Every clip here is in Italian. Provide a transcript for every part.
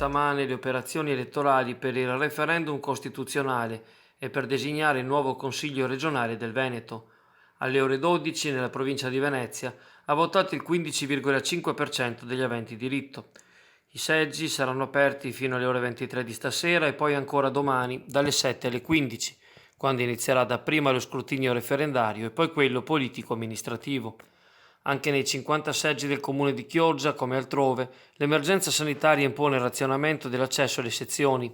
stamane le operazioni elettorali per il referendum costituzionale e per designare il nuovo Consiglio regionale del Veneto. Alle ore 12 nella provincia di Venezia ha votato il 15,5% degli aventi diritto. I seggi saranno aperti fino alle ore 23 di stasera e poi ancora domani dalle 7 alle 15, quando inizierà dapprima lo scrutinio referendario e poi quello politico-amministrativo. Anche nei 50 seggi del comune di Chioggia, come altrove, l'emergenza sanitaria impone il razionamento dell'accesso alle sezioni.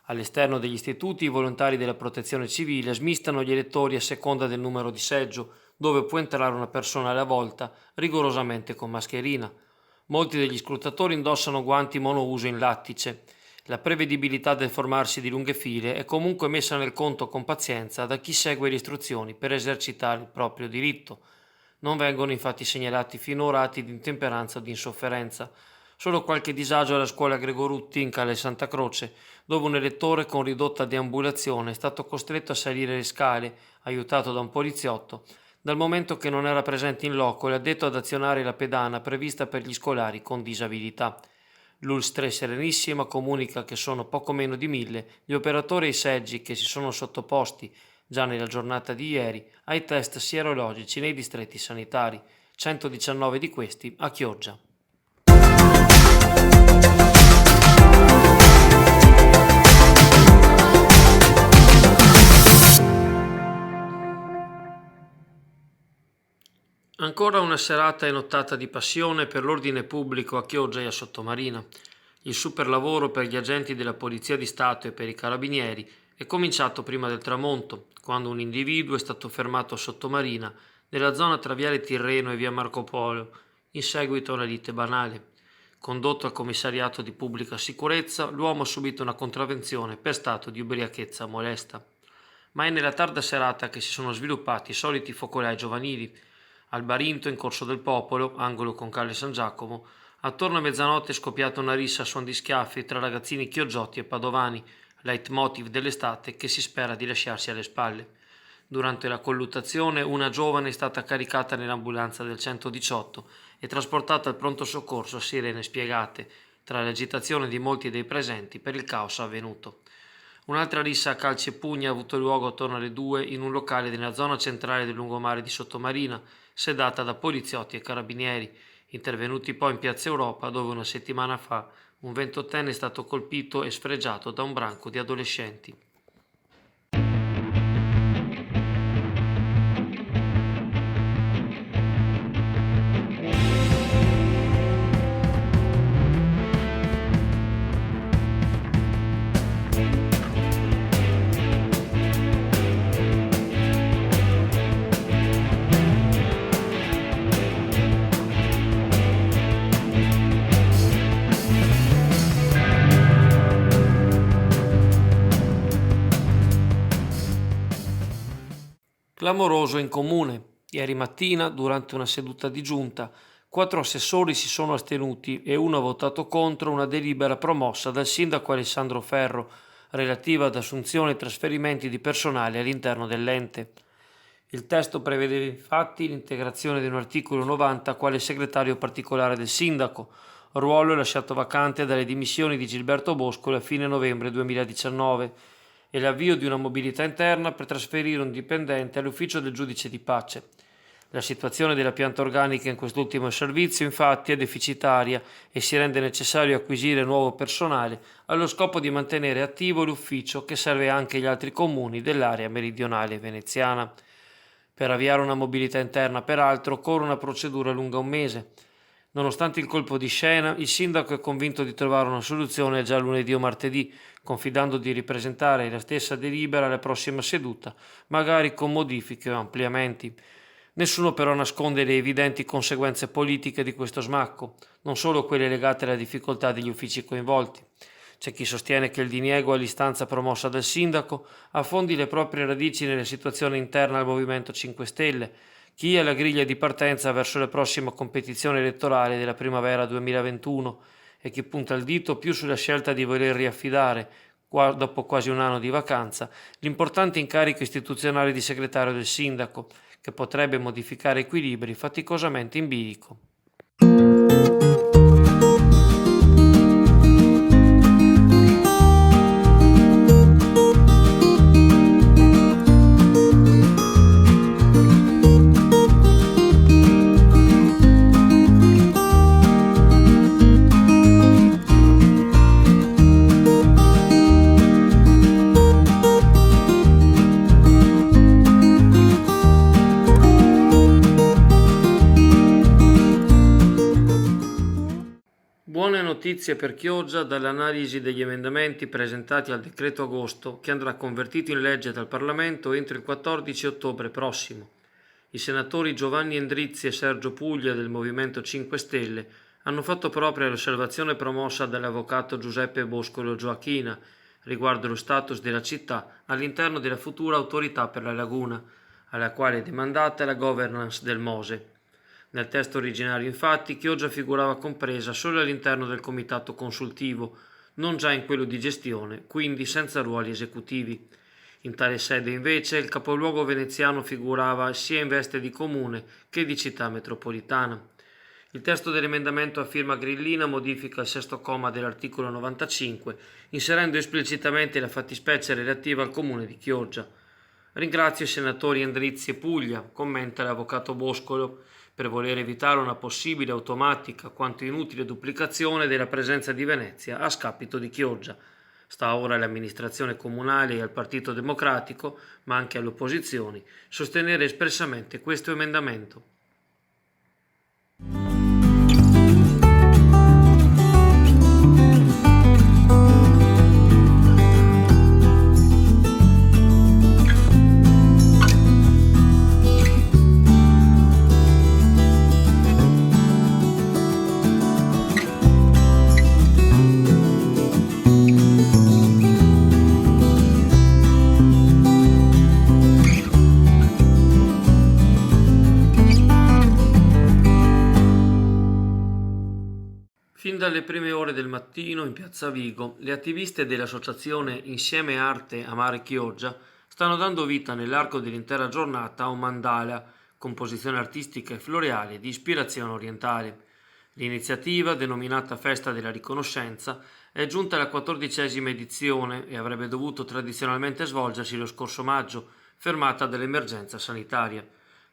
All'esterno degli istituti, i volontari della protezione civile smistano gli elettori a seconda del numero di seggio, dove può entrare una persona alla volta, rigorosamente con mascherina. Molti degli scrutatori indossano guanti monouso in lattice. La prevedibilità del formarsi di lunghe file è comunque messa nel conto con pazienza da chi segue le istruzioni per esercitare il proprio diritto. Non vengono infatti segnalati finora atti di intemperanza o di insofferenza. Solo qualche disagio alla scuola Gregorutti in Calle Santa Croce, dove un elettore con ridotta deambulazione è stato costretto a salire le scale, aiutato da un poliziotto, dal momento che non era presente in loco l'addetto ad azionare la pedana prevista per gli scolari con disabilità. L'Ulstre Serenissima comunica che sono poco meno di 1000 gli operatori e i seggi che si sono sottoposti già nella giornata di ieri ai test sierologici nei distretti sanitari, 119 di questi a Chioggia. Ancora una serata e nottata di passione per l'ordine pubblico a Chioggia e a Sottomarina. Il superlavoro per gli agenti della Polizia di Stato e per i carabinieri è cominciato prima del tramonto, quando un individuo è stato fermato a Sottomarina, nella zona tra Viale Tirreno e via Marco Polo, in seguito a una lite banale. Condotto al commissariato di pubblica sicurezza, l'uomo ha subito una contravvenzione per stato di ubriachezza molesta. Ma è nella tarda serata che si sono sviluppati i soliti focolai giovanili. Al Barinto, in Corso del Popolo, angolo con Calle San Giacomo, attorno a mezzanotte è scoppiata una rissa a suon di schiaffi tra ragazzini chioggiotti e padovani, leitmotiv dell'estate che si spera di lasciarsi alle spalle. Durante la colluttazione una giovane è stata caricata nell'ambulanza del 118 e trasportata al pronto soccorso a sirene spiegate, tra l'agitazione di molti dei presenti per il caos avvenuto. Un'altra rissa a calci e pugni ha avuto luogo attorno alle 2 in un locale nella zona centrale del lungomare di Sottomarina, sedata da poliziotti e carabinieri, intervenuti poi in Piazza Europa, dove una settimana fa un 28enne è stato colpito e sfregiato da un branco di adolescenti. Clamoroso in comune. Ieri mattina, durante una seduta di giunta, 4 assessori si sono astenuti e uno ha votato contro una delibera promossa dal sindaco Alessandro Ferro relativa ad assunzione e trasferimenti di personale all'interno dell'ente. Il testo prevede infatti l'integrazione di un articolo 90 quale segretario particolare del sindaco, ruolo lasciato vacante dalle dimissioni di Gilberto Boscoli a fine novembre 2019, e l'avvio di una mobilità interna per trasferire un dipendente all'ufficio del giudice di pace. La situazione della pianta organica in quest'ultimo servizio infatti è deficitaria e si rende necessario acquisire nuovo personale allo scopo di mantenere attivo l'ufficio che serve anche agli altri comuni dell'area meridionale veneziana. Per avviare una mobilità interna, peraltro, occorre una procedura lunga un mese. Nonostante il colpo di scena, il sindaco è convinto di trovare una soluzione già lunedì o martedì, confidando di ripresentare la stessa delibera alla prossima seduta, magari con modifiche o ampliamenti. Nessuno però nasconde le evidenti conseguenze politiche di questo smacco, non solo quelle legate alla difficoltà degli uffici coinvolti. C'è chi sostiene che il diniego all'istanza promossa dal sindaco affondi le proprie radici nella situazione interna al Movimento 5 Stelle, chi è la griglia di partenza verso la prossima competizione elettorale della primavera 2021 e chi punta il dito più sulla scelta di voler riaffidare, dopo quasi un anno di vacanza, l'importante incarico istituzionale di segretario del sindaco, che potrebbe modificare equilibri faticosamente in bilico. notizie per Chioggia dall'analisi degli emendamenti presentati al decreto agosto che andrà convertito in legge dal Parlamento entro il 14 ottobre prossimo. I senatori Giovanni Endrizzi e Sergio Puglia del Movimento 5 Stelle hanno fatto propria l'osservazione promossa dall'avvocato Giuseppe Boscolo Gioachina riguardo lo status della città all'interno della futura autorità per la laguna, alla quale è demandata la governance del Mose. Nel testo originario, infatti, Chioggia figurava compresa solo all'interno del comitato consultivo, non già in quello di gestione, quindi senza ruoli esecutivi. In tale sede, invece, il capoluogo veneziano figurava sia in veste di comune che di città metropolitana. Il testo dell'emendamento a firma Grillina modifica il sesto comma dell'articolo 95, inserendo esplicitamente la fattispecie relativa al comune di Chioggia. Ringrazio i senatori Endrizzi e Puglia, commenta l'avvocato Boscolo, per voler evitare una possibile automatica quanto inutile duplicazione della presenza di Venezia a scapito di Chioggia. Sta ora all'amministrazione comunale e al Partito Democratico, ma anche alle opposizioni, sostenere espressamente questo emendamento. Fin dalle prime ore del mattino in piazza Vigo, le attiviste dell'associazione Insieme Arte Amare Chioggia stanno dando vita nell'arco dell'intera giornata a un mandala, composizione artistica e floreale di ispirazione orientale. L'iniziativa, denominata Festa della Riconoscenza, è giunta alla 14ª edizione e avrebbe dovuto tradizionalmente svolgersi lo scorso maggio, fermata dall'emergenza sanitaria.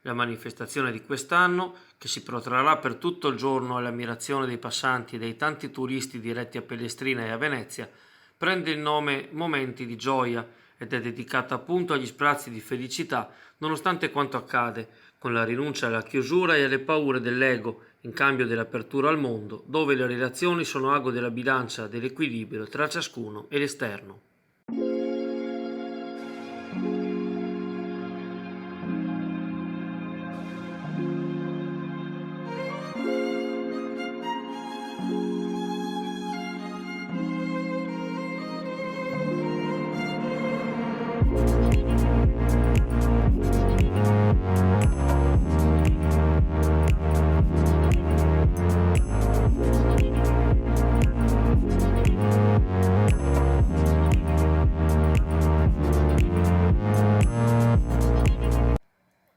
La manifestazione di quest'anno, che si protrarrà per tutto il giorno all'ammirazione dei passanti e dei tanti turisti diretti a Pellestrina e a Venezia, prende il nome Momenti di Gioia ed è dedicata appunto agli sprazzi di felicità nonostante quanto accade, con la rinuncia alla chiusura e alle paure dell'ego in cambio dell'apertura al mondo, dove le relazioni sono ago della bilancia dell'equilibrio tra ciascuno e l'esterno.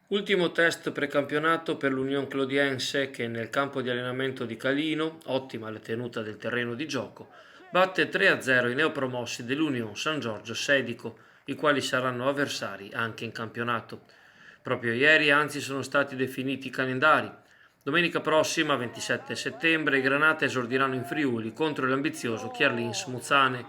Ultimo test precampionato per l'Union Clodiense che nel campo di allenamento di Calino, ottima la tenuta del terreno di gioco, batte 3-0 i neopromossi dell'Union San Giorgio Sedico, i quali saranno avversari anche in campionato. Proprio ieri anzi sono stati definiti i calendari. Domenica prossima, 27 settembre, i Granate esordiranno in Friuli contro l'ambizioso Chiarlins Muzzane.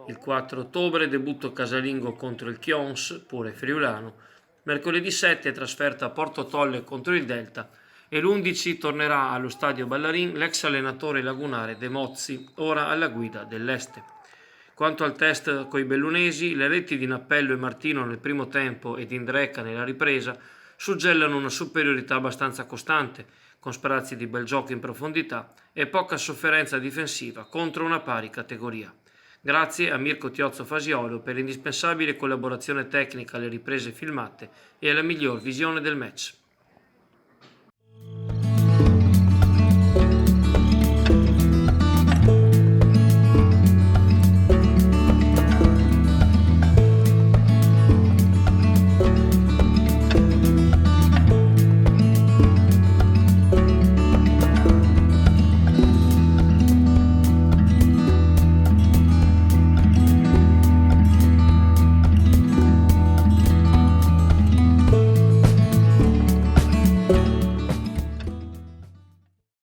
Il 4 ottobre debutto casalingo contro il Chions, pure friulano. Mercoledì 7 trasferta a Porto Tolle contro il Delta e l'11 tornerà allo stadio Ballarin l'ex allenatore lagunare De Mozzi, ora alla guida dell'Este. Quanto al test coi bellunesi, le reti di Nappello e Martino nel primo tempo ed Indreca nella ripresa suggellano una superiorità abbastanza costante, con sprazzi di bel gioco in profondità e poca sofferenza difensiva contro una pari categoria. Grazie a Mirko Tiozzo Fasiolo per l'indispensabile collaborazione tecnica alle riprese filmate e alla miglior visione del match.